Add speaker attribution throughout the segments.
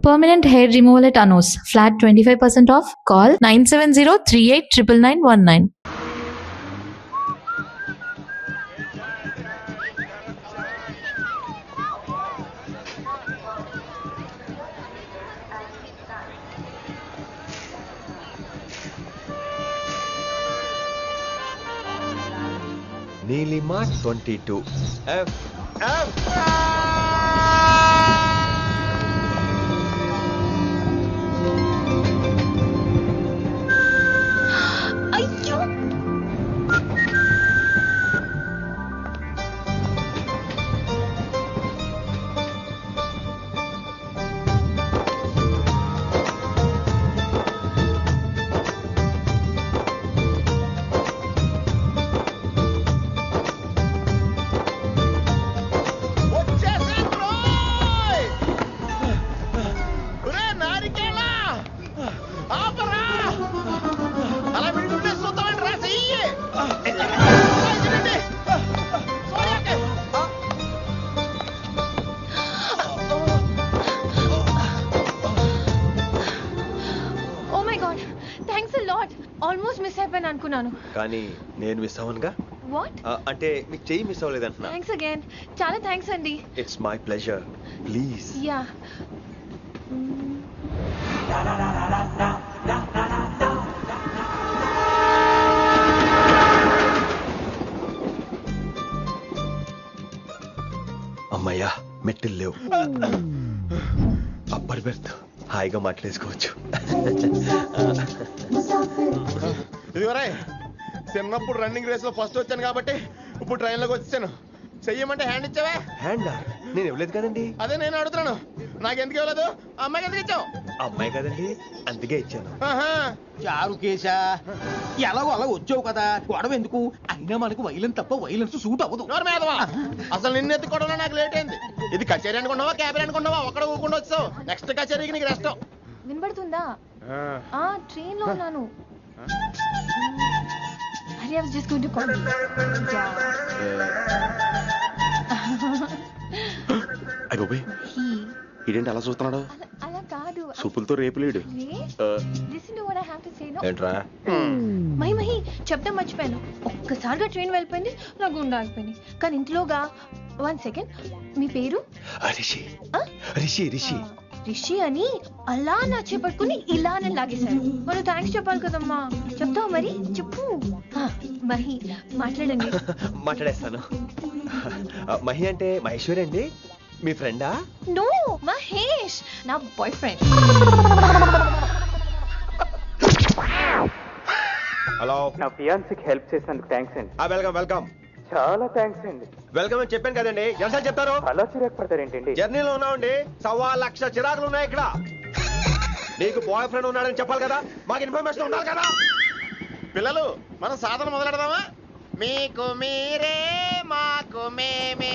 Speaker 1: Permanent hair removal at Anos. Flat 25% off. Call 970-389919.
Speaker 2: Neelima 22. F.
Speaker 3: అయ్యో almost miss అయిపోయాను అనుకున్నాను.
Speaker 2: కానీ నేను మిస్ అవ్వనుగా.
Speaker 3: వాట్?
Speaker 2: అంటే మీకు చెయ్యి మిస్ అవ్వలేదంటున్నా.
Speaker 3: Thanks again. చాలా థ్యాంక్స్ అండి.
Speaker 2: It's my pleasure. Please.
Speaker 3: Yeah.
Speaker 2: అమ్మయ్యా మెట్టులు లేవు. అప్పర్ బెర్త్ హాయిగా మాట్లాడేసుకోవచ్చు.
Speaker 4: ఇదిగోరా చిన్నప్పుడు రన్నింగ్ రేస్ లో ఫస్ట్ వచ్చాను కాబట్టి ఇప్పుడు ట్రైన్ లోకి వచ్చాను. చెయ్యమంటే హ్యాండ్ ఇచ్చావే.
Speaker 2: హ్యాండా? నేను ఇవ్వలేదు కదండి.
Speaker 4: అదే నేను అడుగుతున్నాను, నాకెందుకు ఇవ్వలేదు? అమ్మాయికి ఎందుకు ఇచ్చావు?
Speaker 2: అమ్మాయి కదండి, అందుకే ఇచ్చాను.
Speaker 5: చారు కేశా, ఎలాగో అలా వచ్చావు కదా, గొడవ ఎందుకు? అయినా మనకు వైలెన్స్ తప్ప వైలెన్స్ సూట్ అవ్వదు.
Speaker 4: అసలు నిన్ను ఎత్తుకోవడంలో నాకు లేట్ అయింది. ఇది కచేరీ అనుకున్నావా క్యాబిన్ అనుకున్నావా? ఒక్కడ ఊకుండా వచ్చావు. నెక్స్ట్ కచేరీకి నీకు రెస్ట్.
Speaker 3: వినబడుతుందా? ట్రైన్ లో ఉన్నాను. I was just going to call you.
Speaker 2: అయ్యో ఇదేంటి అలా చూస్తున్నాడు?
Speaker 3: అలా కాదు.
Speaker 2: సూపులతో రేపులేడు.
Speaker 3: Listen to what I have to say, no?
Speaker 2: ఏంట్రా?
Speaker 3: మహి చెప్తా మర్చిపోయాను. ఒక్కసారిగా ట్రైన్ వెళ్ళిపోయింది, నా గుండె ఆగిపోయింది. కానీ ఇంట్లోగా 1 సెకండ్, మీ పేరు?
Speaker 2: రిషి. రిషి రిషి
Speaker 3: రిషి అని అలా నా చేపట్టుకుని ఇలా నన్ను లాగేశారు. మనం థ్యాంక్స్ చెప్పాలి కదమ్మా. చెప్తావు మరి? చెప్పు. మహి మాట్లాడండి.
Speaker 2: మాట్లాడేస్తాను. మహి అంటే మహేశ్వరి అండి, మీ ఫ్రెండా?
Speaker 3: నో, మహేష్ నా బాయ్ ఫ్రెండ్.
Speaker 2: హలో.
Speaker 6: నా ఫియాన్సీకి హెల్ప్ చేసినందుకు థ్యాంక్స్ అండి.
Speaker 2: Welcome welcome.
Speaker 6: చాలా థ్యాంక్స్ అండి.
Speaker 2: వెల్కమ్ అని చెప్పాను కదండి, ఎంత చెప్తారు?
Speaker 6: అలా చిరాకు పడతారేంటండి?
Speaker 2: జర్నీలో ఉన్నామండి, 1,00,000 చిరాకులు ఉన్నాయి ఇక్కడ. నీకు బాయ్ ఫ్రెండ్ ఉన్నాడని చెప్పాలి కదా, మాకు ఇన్ఫర్మేషన్ ఉండాలి కదా.
Speaker 4: పిల్లలు మనం సాధన మొదలెడదామా? మీకు మీరే మాకు మేమే.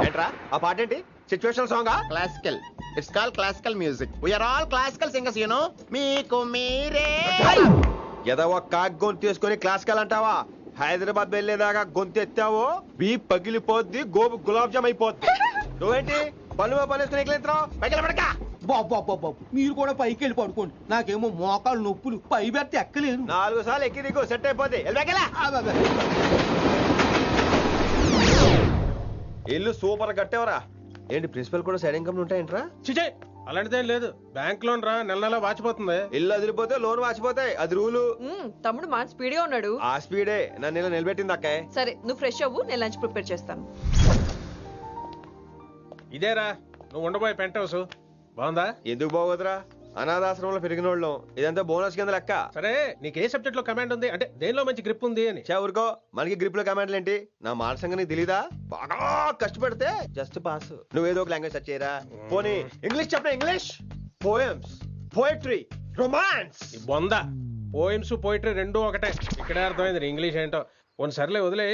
Speaker 2: ఏంట్రా ఆ పాట ఏంటి? సిచ్యువేషన్ సాంగా?
Speaker 4: Classical. It's called classical music. We are all classical singers, you know. మీకు మీరే.
Speaker 2: ఏదో ఒక కాక్ గొంతు తీసుకొని క్లాసికల్ అంటావా? హైదరాబాద్ వెళ్ళేదాకా గొంతు ఎత్తావో బీ పగిలిపోద్ది, గోబు గులాబ్ జామ్ అయిపోద్ది. నువ్వేంటి పళ్ళు పడక?
Speaker 5: బాబు మీరు కూడా పైకి వెళ్ళి పడుకోండి, నాకేమో మోకాలు నొప్పులు, పై బెర్త ఎక్కలేను.
Speaker 2: 4 సార్లు ఎక్కి దిగు, సెట్ అయిపోద్ది. ఇల్లు సూపర్ కట్టేవరా. ఏంటి ప్రిన్సిపల్ కూడా సైడ్ ఇన్కమ్ ఉంటాయంట్రా?
Speaker 7: చిచే అలాంటిదేం లేదు, బ్యాంక్ లోన్ రా, నెల నెల వాచిపోతుంది.
Speaker 2: ఇల్లు అదిరిపోతే లోన్ వాచిపోతాయి, అది రూలు.
Speaker 8: తమ్ముడు మాట స్పీడ్ గా ఉన్నాడు.
Speaker 2: ఆ స్పీడే నన్ను ఇలా నిలబెట్టింది అక్కే.
Speaker 8: సరే నువ్వు ఫ్రెష్ అవ్వు, నేను లంచ్ ప్రిపేర్ చేస్తాను.
Speaker 7: ఇదేరా నువ్వు ఉండబోయే పెంట్ హౌస్, బాగుందా?
Speaker 2: ఎందుకు బాగోదురా, అనాథాశ్రమంలో పెరిగిన వాళ్ళం, ఇదంతా బోనస్ కింద లెక్క.
Speaker 7: సరే నీకు ఏ సబ్జెక్ట్ లో కమాండ్ ఉంది, అంటే దేనిలో మంచి గ్రిప్ ఉంది అని.
Speaker 2: ఊరుకో, మనకి గ్రిప్ లో కమాండ్లు ఏంటి? నా మాట సంగతి నీకు తెలీదా? బాగా కష్టపడితే జస్ట్ పాస్. నువ్వేదో ఒక లాంగ్వేజ్ సెర్చ్ చేయరా. పోనీ ఇంగ్లీష్ చెప్పిన ఇంగ్లీష్, పోయమ్స్, పోయట్రీ, రొమాన్స్.
Speaker 7: బొంద పోయిమ్స్ పోయిటరీ రెండూ ఒకటే. ఇక్కడే అర్థమైంది ఇంగ్లీష్ ఏంటో. కొన్ని సర్లే వదిలే,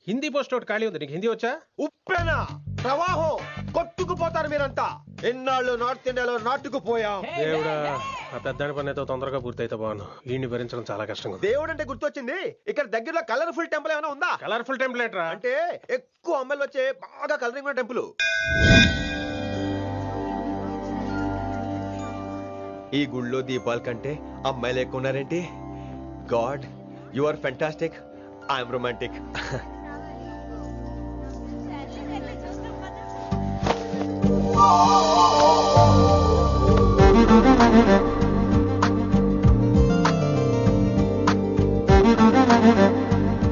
Speaker 7: హిందీ పోస్ట్ ఒకటి ఖాళీ ఉంది, నీకు హిందీ వచ్చా?
Speaker 2: ఉప్పెన ప్రవాహం కొట్టుకుపోతారు మీరంతా. ఎన్నాళ్ళు నార్త్ ఇండియాలో నాటుకుపోయాం.
Speaker 7: దేవుడా, ఆ పెద్దాడి పని అయితే తొందరగా పూర్తయితే బాగున్నాను, వీడిని భరించడం చాలా కష్టంగా.
Speaker 2: దేవుడు అంటే గుర్తొచ్చింది, ఇక్కడ దగ్గరలో కలర్ఫుల్ టెంపుల్ ఏమైనా ఉందా?
Speaker 7: కలర్ఫుల్ టెంపుల్ ఏంట్రా?
Speaker 2: అంటే ఎక్కువ అమ్మాయిలు వచ్చే బాగా కలరింగ్ ఉన్న టెంపుల్. ఈ గుళ్ళో దీపాల కంటే అమ్మాయిలు ఎక్కువ ఉన్నారేంటి? God, you are fantastic. I'm romantic.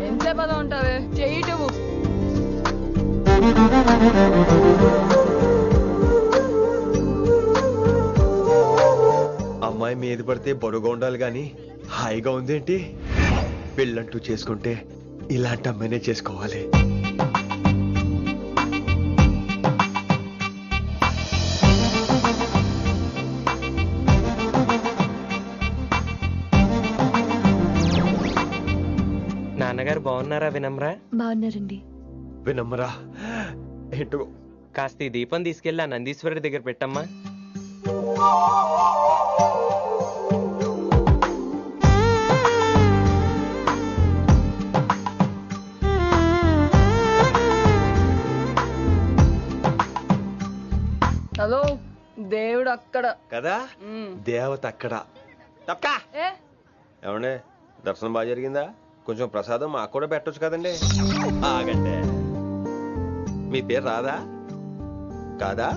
Speaker 8: ఎంతసేపు అలా ఉంటావే చేయటము.
Speaker 2: అమ్మాయి మీద పడితే బరువుగా ఉండాలి గాని హాయిగా ఉందేంటి? పెళ్ళంటూ చేసుకుంటే ఇలాంటి అమ్మాయినే చేసుకోవాలి.
Speaker 9: నాన్నగారు బాగున్నారా వినమ్రా?
Speaker 3: బాగున్నారండి.
Speaker 2: వినమ్రా ఏంటో
Speaker 9: కాస్త ఈ దీపం తీసుకెళ్ళి ఆ నందీశ్వరుడి దగ్గర పెట్టమ్మా.
Speaker 8: హలో, దేవుడు అక్కడ.
Speaker 2: కదా, దేవత అక్కడ. తప్పకా
Speaker 8: ఏ
Speaker 2: ఏమండే, దర్శనం బాగా జరిగిందా? కొంచెం ప్రసాదం మాకు కూడా పెట్టొచ్చు కదండి. ఆగండి, మీ పేరు రాదా? కాదా?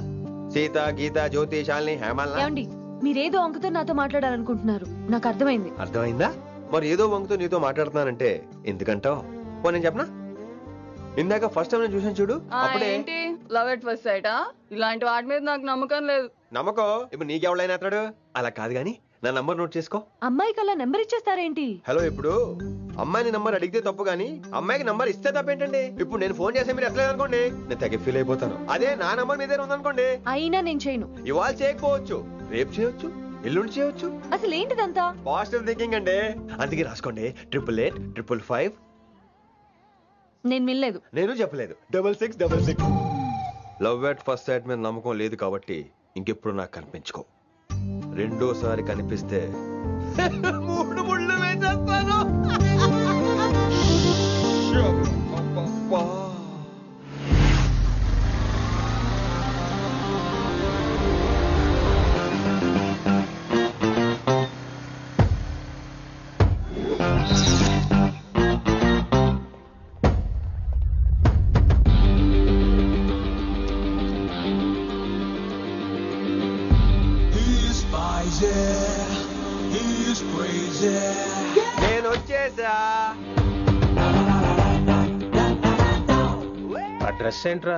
Speaker 2: సీత, గీత, జ్యోతి, శాలిని, హేమల్.
Speaker 3: ఏమండి, మీరేదో అంకుతో నాతో మాట్లాడాలనుకుంటున్నారు, నాకు అర్థమైంది.
Speaker 2: అర్థమైందా? మరి ఏదో వంగుతో నీతో మాట్లాడుతున్నానంటే ఎందుకంటావు? పో నేను చెప్పనా? ఇందాక ఫస్ట్ టైం నేను చూసాను చూడు, అప్పుడే.
Speaker 8: ఏంటి లవ్ ఎట్ ఫస్ట్ సైటా? ఇలాంటి వాటి మీద నాకు నమ్మకం లేదు.
Speaker 2: నమ్మకం ఇప్పుడు నీకెవడైనా అతడు? అలా కాదు గాని నా నంబర్ నోట్ చేసుకో.
Speaker 3: అమ్మాయికి అలా నెంబర్ ఇచ్చేస్తారేంటి?
Speaker 2: హలో, ఇప్పుడు అమ్మాయిని నంబర్ అడిగితే తప్పు గానీ అమ్మాయికి నంబర్ ఇస్తే తప్పేంటండి? ఇప్పుడు నేను ఫోన్ చేస్తే మీరు ఎట్లేదు అనుకోండి, నేను తెగ ఫీల్ అయిపోతాను. అదే నా నంబర్ మీ దగ్గర ఉందనుకోండి,
Speaker 3: అయినా నేను చేయను.
Speaker 2: ఇవాళ చేయకపోవచ్చు, రేపు చేయొచ్చు, ఎల్లుండి చేయొచ్చు.
Speaker 3: అసలు ఏంటిదంతా?
Speaker 2: పాజిటివ్ థింకింగ్ అండి. అందుకే రాసుకోండి 888
Speaker 3: నేను వినలేదు.
Speaker 2: నేను చెప్పలేదు 6666. లవ్ ఎట్ ఫస్ట్ సైట్ మీద నమ్మకం లేదు కాబట్టి ఇంకెప్పుడు నాకు కనిపించుకో. రెండోసారి కనిపిస్తే 3 ముళ్ళు వేసేస్తాను. అబ్బబ్బా. నేను వచ్చేసా.
Speaker 7: ఆ డ్రెస్ ఏంట్రా?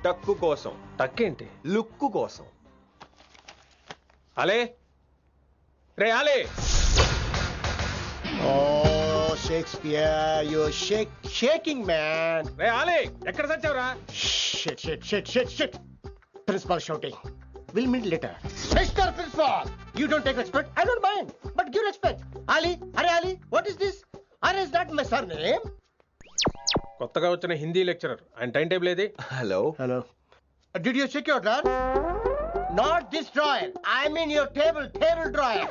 Speaker 2: టక్కు కోసం,
Speaker 7: టక్కేంటి?
Speaker 2: లుక్కు కోసం.
Speaker 7: అలే రే అలే.
Speaker 4: Oh, Shakespeare, you're shaking, man.
Speaker 7: రే అలే, ఎక్కడ చచ్చావురా?
Speaker 4: Shit. Principal shouting. We'll meet later. Mr. Principal, you don't take respect. I don't mind, but give respect. Ali, Ali, what is this? Ali is not my surname.
Speaker 7: కొత్తగా వచ్చిన Hindi lecturer, ఆయన time table ఏది?
Speaker 2: Hello.
Speaker 4: Did you check your drawer? Not this drawer. I mean your table drawer.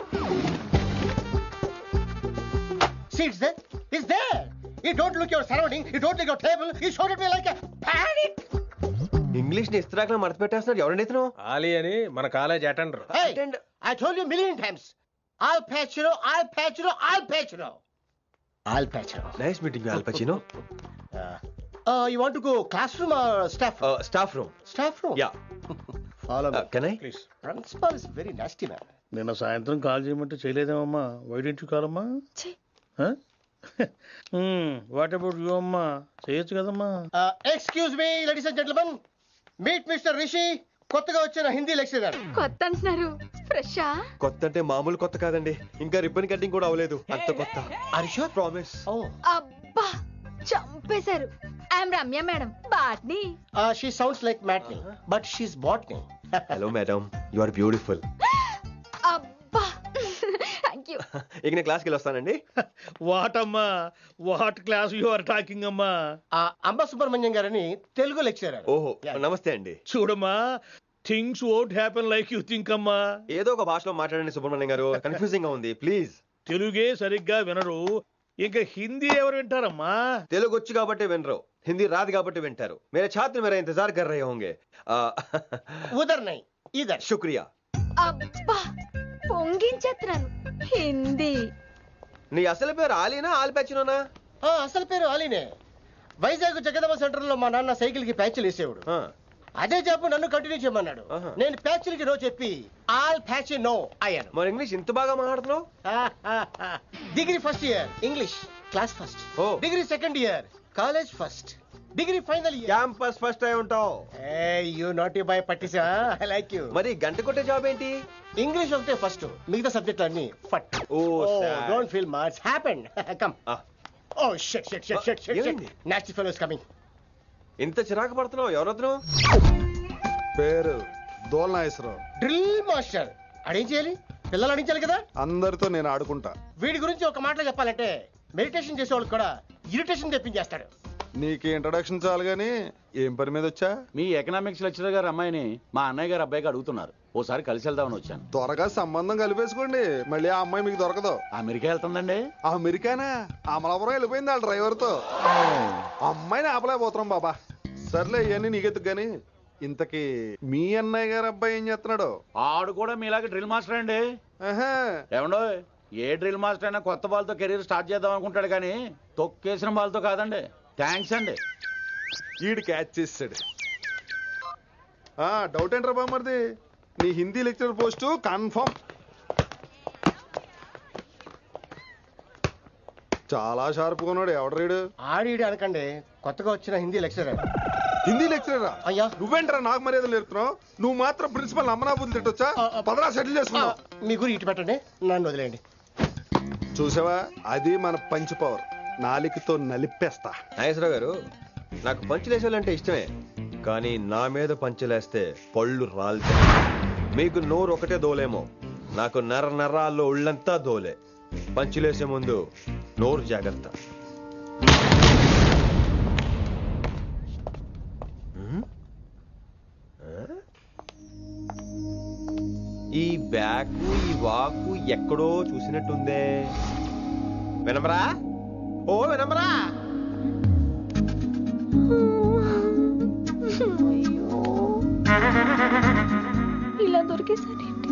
Speaker 4: See, it's there. It's there. You don't look your surrounding. You don't look your table. You showed at me like a panic.
Speaker 2: English ని ఇస్త్రాక్ మడత పెట్టేస్తున్నారు. ఎవరండి ఇతను?
Speaker 7: ఆలీ అని మన college attender.
Speaker 4: Hey, I told you a million times. I'll patch you.
Speaker 2: Nice meeting you, Al Pacino.
Speaker 4: You want to go classroom or staff room?
Speaker 2: Staff room.
Speaker 4: Staff room?
Speaker 2: Yeah.
Speaker 4: Follow me.
Speaker 2: Can I?
Speaker 7: Please.
Speaker 4: Principal is very nasty man.
Speaker 10: నిన్న సాయంత్రం call చేయమంటే చేయలేదేమమ్మా? Why didn't కాలమ్మా? What about you అమ్మా? చేయొచ్చు కదమ్మా?
Speaker 4: Excuse me, ladies and gentlemen. Meet Mr. Rishi. కొత్తగా వచ్చిన హిందీ లెక్చరర్.
Speaker 3: కొత్త అంటున్నారు, ఫ్రెషా?
Speaker 2: కొత్త అంటే మామూలు కొత్త కాదండి, ఇంకా రిబ్బన్ కటింగ్ కూడా అవ్వలేదు, అంత కొత్త.
Speaker 4: Are you sure?
Speaker 2: Promise.
Speaker 4: Oh.
Speaker 3: అబ్బా, చంపేశారు. I'm Ramya madam, botany.
Speaker 4: She sounds like Matney, but she's botany.
Speaker 2: Hello madam, you are beautiful.
Speaker 3: అబ్బా, థ్యాంక్ యూ.
Speaker 2: ఇక నేను క్లాస్కి వెళ్ళొస్తానండి.
Speaker 10: వాట్ అమ్మా? What class you are talking అమ్మా?
Speaker 4: అంబ సుబ్రహ్మణ్యం గారని తెలుగు లెక్చరర్.
Speaker 2: ఓహో, నమస్తే అండి.
Speaker 10: చూడమ్మా, things won't happen like you think అమ్మా.
Speaker 2: ఏదో ఒక భాషలో మాట్లాడండి సుబ్రహ్మణ్యం గారు, కన్ఫ్యూజింగ్ గా ఉంది, ప్లీజ్.
Speaker 10: తెలుగే సరిగ్గా వినరు, ఇంకా హిందీ ఎవరు వింటారమ్మా?
Speaker 2: తెలుగు వచ్చు కాబట్టి వినరు, హిందీ రాదు కాబట్టి వింటారు. मेरे छात्र मेरा इंतजार कर रहे होंगे.
Speaker 4: ఉదర్ నై ఇదర్.
Speaker 2: शुक्रिया.
Speaker 3: అబ్బా, పొంగించేస్తున్నాను హిందీ.
Speaker 2: నీ అసలు పేరు ఆలీనా ఆల్పచ్చినోనా?
Speaker 4: అసలు పేరు ఆలీనే. వైజాగ్ జగదమ్మ సెంటర్ లో మా నాన్న సైకిల్ కి ప్యాచ్లు వేసేవాడు. అదే జాబ్ నన్ను కంటిన్యూ చేయమన్నాడు. నేను ప్యాచ్లకి నో చెప్పి ఆల్ ప్యాచ్ నో అయ్యాను.
Speaker 2: మరి ఇంగ్లీష్ ఇంత బాగా మాట్లాడుతున్నావు?
Speaker 4: Degree first year English class first, degree second year college first, degree final year
Speaker 2: campus first అయి ఉంటావు.
Speaker 4: యూ నాటీ బాయ్ పట్టిసా, ఐ లైక్ యూ.
Speaker 2: మరి గంట కొట్టే జాబ్ ఏంటి?
Speaker 4: ఇంగ్లీష్ ఒకటే ఫస్ట్, మిగతా సబ్జెక్ట్ అన్ని ఫట్. Don't feel much happened. Come. Oh shit shit shit shit shit. Nasty fellows coming.
Speaker 2: ఇంత చిరాకు పడుతున్నావు? ఎవరొద్దు?
Speaker 11: పేరు దోల్నాగేశ్వరరావు.
Speaker 4: Drill master. అడేం చేయాలి? పిల్లలు అడించాలి కదా.
Speaker 11: అందరితో నేను ఆడుకుంటా.
Speaker 4: వీడి గురించి ఒక మాటలో చెప్పాలంటే మెడిటేషన్ చేసే వాళ్ళకి కూడా ఇరిటేషన్ తెప్పించేస్తాడు.
Speaker 11: నీకు ఇంట్రడక్షన్ చాలు గానీ ఏం పని మీద వచ్చా?
Speaker 12: మీ ఎకనామిక్స్ లెక్చరర్ గారు అమ్మాయిని మా అన్నయ్య గారు అబ్బాయికి అడుగుతున్నారు. ఓసారి కలిసి వెళ్దామని వచ్చాను.
Speaker 11: త్వరగా సంబంధం కలిపేసుకోండి, మళ్ళీ ఆ అమ్మాయి మీకు దొరకదు.
Speaker 12: అమెరికా వెళ్తుందండి.
Speaker 11: అమెరికానా? అమలాపురం వెళ్ళిపోయింది వాళ్ళ డ్రైవర్ తో. అమ్మాయిని ఆపలేకపోతున్నాం బాబా. సర్లే ఇవన్నీ నీకెత్తుకు గాని ఇంతకీ మీ అన్నయ్య గారు అబ్బాయి ఏం చేస్తున్నాడు?
Speaker 12: ఆడు కూడా మీలాగే డ్రిల్ మాస్టర్ అండి. ఏమండో, ఏ డ్రిల్ మాస్టర్ అయినా కొత్త బాల్తో కెరీర్ స్టార్ట్ చేద్దాం అనుకుంటాడు కానీ తొక్కేసిన బాల్తో కాదండి. థ్యాంక్స్ అండి.
Speaker 11: ఈడు క్యాచ్ చేసాడు. డౌట్ ఏంట్రా బామ్మర్ది, నీ హిందీ లెక్చరర్ పోస్టు కన్ఫర్మ్. చాలా షార్ప్ ఉన్నాడు. ఎవడ్రీడు?
Speaker 4: ఆడీడు అనకండి, కొత్తగా వచ్చిన హిందీ లెక్చరర్.
Speaker 11: హిందీ లెక్చరరా?
Speaker 4: అయ్యా
Speaker 11: నువ్వేంట్రా నాకు మర్యాదలు నేర్పుతున్నావు? నువ్వు మాత్రం ప్రిన్సిపల్ అమ్మనాబుద్ధి తిట్టొచ్చా? పదరా సెటిల్ చేసుకున్నావు.
Speaker 4: మీ గురి ఇటు పెట్టండి, నన్ను వదిలేయండి.
Speaker 11: చూసావా, అది మన పంచ్ పవర్. నాలికతో నలిపేస్తా.
Speaker 2: నాగేశ్వరరావు గారు, నాకు పంచులేసాలంటే ఇష్టమే, కానీ నా మీద పంచులేస్తే పళ్ళు రాలితే. మీకు నోరు ఒకటే దోలేమో, నాకు నర నరాల్లో ఉళ్ళంతా దోలే. పంచులేసే ముందు నోరు జాగ్రత్త. ఈ బ్యాకు ఈ వాకు ఎక్కడో చూసినట్టుందే. వినమరా? ఓ వినమరా?
Speaker 3: ఇలా దొరికేసాడేంటి?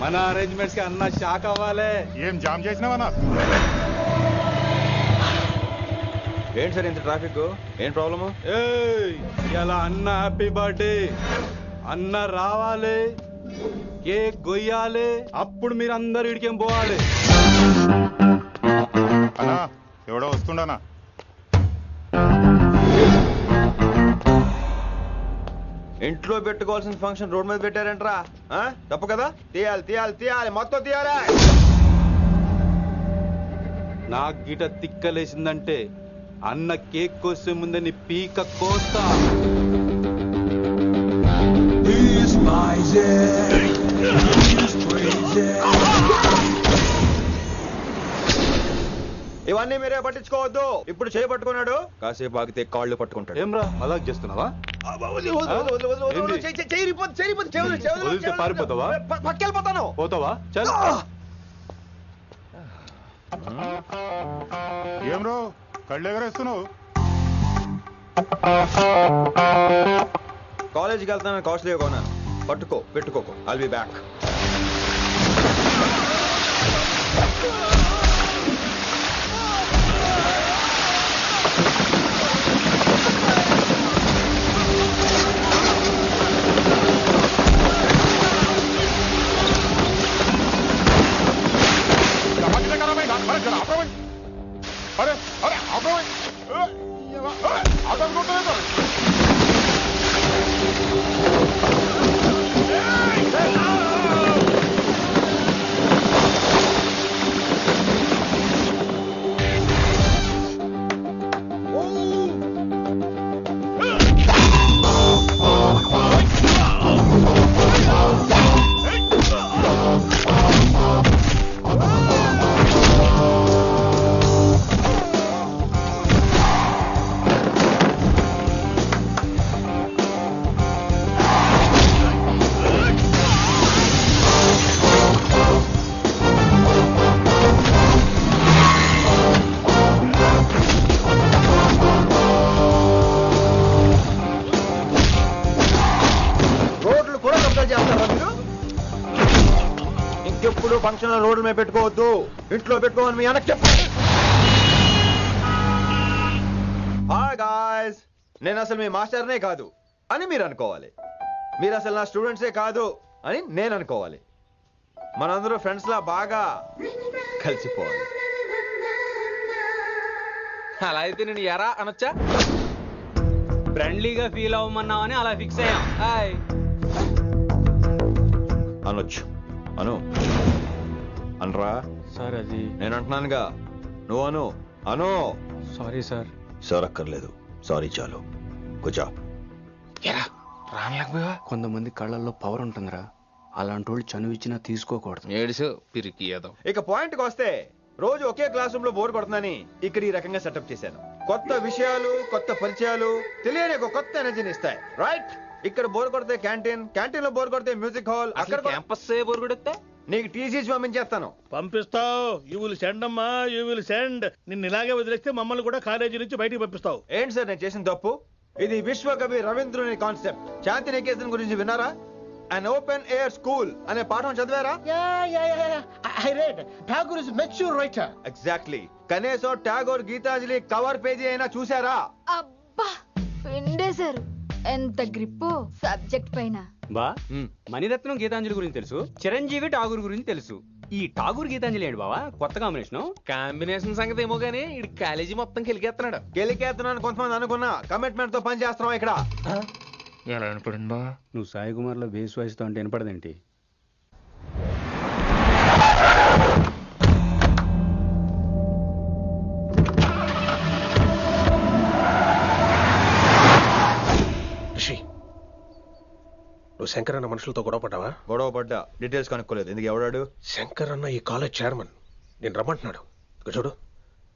Speaker 12: మన అరేంజ్మెంట్స్ కి అన్న షాక్ అవ్వాలి.
Speaker 10: ఏం జామ్ చేసినావన్నా?
Speaker 2: ఏంటి సార్ ఇంత ట్రాఫిక్? ఏం ప్రాబ్లము?
Speaker 12: ఇలా అన్న హ్యాపీ బర్త్డే, అన్న రావాలి, కేక్ గొయ్యాలి, అప్పుడు మీరు అందరు ఇడికేం పోవాలి.
Speaker 10: అన్నా ఎవడో వస్తుండనా?
Speaker 2: ఇంట్లో పెట్టుకోవాల్సిన ఫంక్షన్ రోడ్ మీద పెట్టారంట్రా. తప్పు కదా? తీయాలి తీయాలి తీయాలి, మొత్తం తీయాలి.
Speaker 12: నాకు గిట తిక్కలేసిందంటే అన్న కేక్ కోసే ముందని పీక కోస్తా.
Speaker 2: ఇవన్నీ మీరే పట్టించుకోవద్దు. ఇప్పుడు చేయి పట్టుకున్నాడు, కాసేపు ఆగితే కాళ్ళు పట్టుకుంటాడు.
Speaker 12: ఏమ్రా అలా చేస్తున్నావా? పారిపోతావా?
Speaker 2: పక్కెళ్ళిపోతాను.
Speaker 12: పోతావా? చల్.
Speaker 10: ఏం రో కళ్ళు ఎగరేస్తున్నావు?
Speaker 2: కాలేజీకి వెళ్తాను, కాస్ట్లీ కొన్నాను. పట్టుకో, పెట్టుకోకు. I'll be back.
Speaker 10: अरे अरे आप लोग
Speaker 2: ఇంకెప్పుడు ఫంక్షన్ రోడ్ల మీద పెట్టుకోవద్దు, ఇంట్లో పెట్టుకోమని మీ అన్నకు చెప్పు. హాయ్ గాయ్స్, నేను అసలు మీ మాస్టర్నే కాదు అని మీరు అనుకోవాలి. మీరు అసలు నా స్టూడెంట్సే కాదు అని నేను అనుకోవాలి. మనందరూ ఫ్రెండ్స్ లా బాగా కలిసిపోవాలి.
Speaker 13: అలా అయితే నేను ఎరా అనొచ్చా? ఫ్రెండ్లీగా ఫీల్ అవ్వమన్నావని అలా ఫిక్స్ అయ్యాం. హాయ్
Speaker 2: అనొచ్చు, అను అనరా
Speaker 13: సార్. అది
Speaker 2: నేను అంటున్నానుగా, నువ్వు అను. అను.
Speaker 13: Sorry sir.
Speaker 2: సార్ అక్కర్లేదు, సారీ చాలు. కూర్చో.
Speaker 13: రానలేకపోయా? కొంతమంది కళ్ళల్లో పవర్ ఉంటుందిరా, అలాంటి వాళ్ళు చనువు ఇచ్చినా తీసుకోకూడదు. ఏడుసు పిరికి ఏదో.
Speaker 2: ఇక పాయింట్కి వస్తే, రోజు ఒకే క్లాస్ రూమ్ లో బోర్ కొడుతుందని ఇక్కడ ఈ రకంగా సెటప్ చేశాను. కొత్త విషయాలు, కొత్త పరిచయాలు తెలియని ఒక కొత్త ఎనర్జీని ఇస్తాయి. రైట్? ఇక్కడ బోర్ కొడితే క్యాంటీన్, క్యాంటీన్ లో బోర్ కొడితే మ్యూజిక్ హాల్, అక్కడ
Speaker 13: క్యాంపస్ బోర్ కొడితే
Speaker 2: నీకు టీసీస్ పంపించేస్తాను.
Speaker 10: పంపిస్తావు. యూ విల్ సెండ్ అమ్మా, యూ విల్ సెండ్. నిన్ను ఇలాగే వదిలేస్తే మమ్మల్ని కూడా కాలేజీ నుంచి బయటికి పంపిస్తావు.
Speaker 2: ఏంటి సార్ నేను చేసిన తప్పు? ఇది విశ్వకవి రవీంద్రుని కాన్సెప్ట్. శాంతి నికేతన్ గురించి విన్నారా? అన్ ఓపెన్ ఎయిర్ స్కూల్ అనే పాఠం చదివారా?
Speaker 4: I read. Tagore is a mature writer.
Speaker 2: Exactly. కనీసం టాగోర్ గీతాంజలి కవర్ పేజీ అయినా చూసారా?
Speaker 8: అబ్బా పిండేశారు. ఎంత గ్రిప్పు సబ్జెక్ట్ పైన.
Speaker 13: బా మణిరత్నం గీతాంజలి గురించి తెలుసు, చిరంజీవి ఠాగూర్ గురించి తెలుసు. ఈ ఠాగూర్ గీతాంజలి ఏంటి బావా కొత్త కాంబినేషన్ సంగతి ఏమో గానీ ఈ కాలేజీ మొత్తం కెలికేస్తున్నాడు.
Speaker 2: కెలికేస్తున్నాను కొంతమంది అనుకున్నా, కమిట్మెంట్ తో పని చేస్తున్నాం ఇక్కడ.
Speaker 13: ఎలా వినపడింది బా? నువ్వు సాయి కుమార్ లో బేస్ వాయిస్ తో అంటే వినపడదేంటి?
Speaker 7: నువ్వు శంకర్ అన్న మనుషులతో గొడవ పడ్డావా?
Speaker 2: గొడవ పడ్డా, డీటెయిల్స్ కనుక్కోలేదు. ఎందుకు? ఎవడాడు?
Speaker 7: శంకర్ అన్న ఈ కాలేజ్ చైర్మన్. నేను రమ్మంటున్నాడు. ఇక చూడు,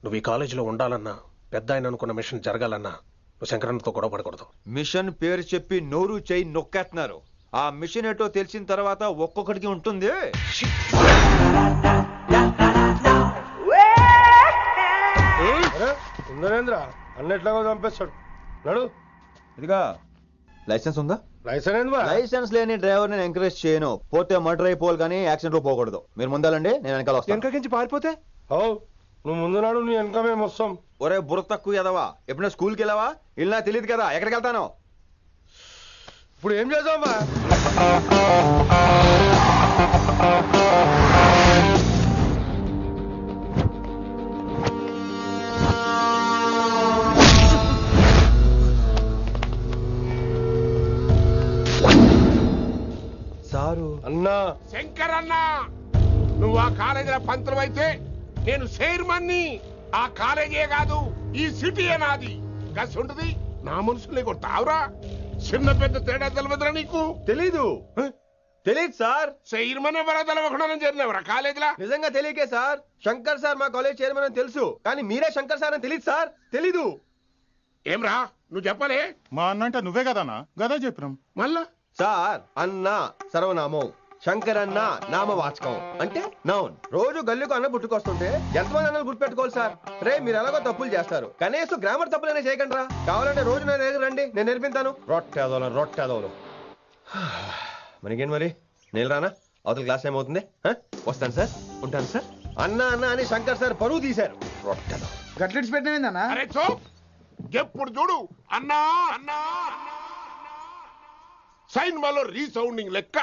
Speaker 7: నువ్వు ఈ కాలేజీలో ఉండాలన్నా, పెద్ద ఆయన అనుకున్న మిషన్ జరగాలన్నా నువ్వు శంకర్ అన్నతో గొడవ పడకూడదు.
Speaker 2: మిషన్ పేరు చెప్పి నోరు చేయి నొక్కేస్తున్నారు. ఆ మిషన్ ఏంటో తెలిసిన తర్వాత ఒక్కొక్కడికి ఉంటుంది.
Speaker 4: ఉందనేంద్ర అన్నట్లాగా చంపేస్తాడు. నడు.
Speaker 2: ఇదిగా లైసెన్స్ ఉందా?
Speaker 4: లైసెన్స్
Speaker 2: లైసెన్స్ లేని డ్రైవర్ నేను ఎంకరేజ్ చేయను. పోతే మర్డర్ అయిపోవాలి కానీ యాక్సిడెంట్ లో పోకూడదు. మీరు ముందాలండి, నేను వెనకాల వస్తాను.
Speaker 4: వెనకకించి పారిపోతే నువ్వు ముందు నాడు నీ వెనక మేము వస్తాం.
Speaker 2: ఒరే బుర్ర తక్కువ ఎదవా, ఎప్పుడైనా స్కూల్కి వెళ్ళావా? ఇలా తెలియదు కదా ఎక్కడికి వెళ్తాను.
Speaker 4: ఇప్పుడు ఏం చేద్దామా?
Speaker 2: సారు
Speaker 4: అన్నా.
Speaker 14: శంకర్ అన్నా, నువ్వు ఆ కాలేజీలో పంతులు అయితే నేను చైర్మన్ని. ఆ కాలేజీ కాదు, ఈ సిటీ నాది. గస్ ఉంటుంది నా మనుషుల్ని కొట్టావురా. చిన్న పెద్ద తేడా తెలియదురా నీకు?
Speaker 2: తెలీదు. తెలీదు సార్.
Speaker 14: చైర్మన్ ఎవరో తెలవకుండా చేరినవరా కాలేజీలో?
Speaker 2: నిజంగా తెలియకే సార్. శంకర్ సార్ మా కాలేజ్ చైర్మన్ అని తెలుసు, కానీ మీరే శంకర్ సార్ అని తెలియదు సార్. తెలీదు.
Speaker 14: ఏమ్రా నువ్వు చెప్పలే?
Speaker 15: మా అన్న అంటే నువ్వే కదన్నా, గదా చెప్పినాం.
Speaker 14: మళ్ళా
Speaker 2: సార్ అన్న సర్వనామం, శంకర్ అన్న నామవాచకం అంటే నౌన్. రోజు గల్లుకు అన్న పుట్టుకొస్తుంటే ఎంతమంది అన్నలు గుర్తుపెట్టుకోవాలి సార్? రే మీరు ఎలాగో తప్పులు చేస్తారు, కనీసం గ్రామర్ తప్పులైనా చేయకండి రా. కావాలంటే రోజు నా దగ్గర రండి, నేను నేర్పిస్తాను. రొట్టెదోలు మనకేంటి మరి? నేను రానా? అవతల క్లాస్ టైం అవుతుంది. వస్తాను సార్, ఉంటాను సార్. అన్న అన్న అని శంకర్ సార్ పరువు తీశారు. రొట్టెదో
Speaker 5: గట్లెట్స్ పెట్టినా.
Speaker 14: అరే చో, ఎప్పుడు చూడు అన్నా అన్నా సైన్ మాలో రీసౌండింగ్ లెక్క.